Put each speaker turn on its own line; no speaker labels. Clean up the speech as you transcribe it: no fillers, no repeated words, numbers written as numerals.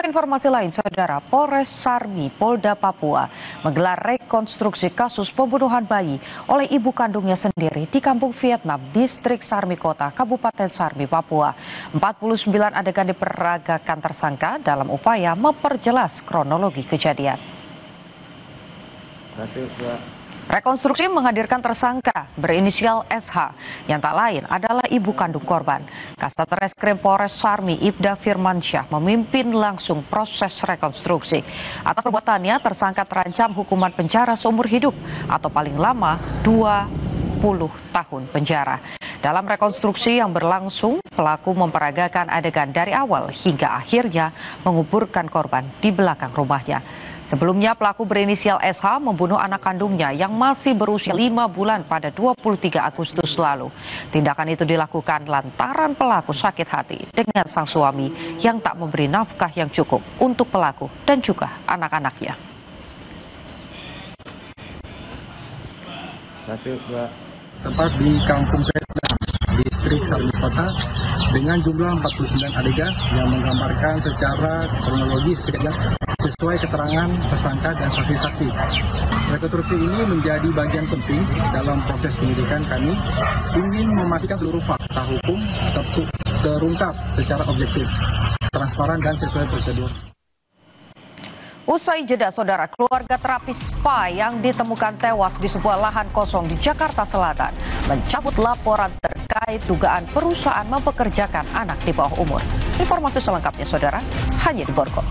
Informasi lain, Saudara, Polres Sarmi, Polda Papua menggelar rekonstruksi kasus pembunuhan bayi oleh ibu kandungnya sendiri di Kampung Vietnam, Distrik Sarmi Kota, Kabupaten Sarmi, Papua. 49 adegan diperagakan tersangka dalam upaya memperjelas kronologi kejadian. Rekonstruksi menghadirkan tersangka berinisial SH yang tak lain adalah ibu kandung korban. Kasat Reskrim Polres Sarmi Ibda Firmansyah memimpin langsung proses rekonstruksi. Atas perbuatannya, tersangka terancam hukuman penjara seumur hidup atau paling lama 20 tahun penjara. Dalam rekonstruksi yang berlangsung, pelaku memperagakan adegan dari awal hingga akhirnya menguburkan korban di belakang rumahnya. Sebelumnya, pelaku berinisial SH membunuh anak kandungnya yang masih berusia 5 bulan pada 23 Agustus lalu. Tindakan itu dilakukan lantaran pelaku sakit hati dengan sang suami yang tak memberi nafkah yang cukup untuk pelaku dan juga anak-anaknya.
Tempat di Kampung Vietnam, Distrik Sarmi Kota, dengan jumlah 49 adegan yang menggambarkan secara kronologis sesuai keterangan tersangka dan saksi-saksi. Rekonstruksi ini menjadi bagian penting dalam proses penyidikan kami, ingin memastikan seluruh fakta hukum terungkap secara objektif, transparan dan sesuai prosedur.
Usai jeda, Saudara, keluarga terapis spa yang ditemukan tewas di sebuah lahan kosong di Jakarta Selatan mencabut laporan terkait dugaan perusahaan mempekerjakan anak di bawah umur. Informasi selengkapnya, Saudara, hanya di Borgo.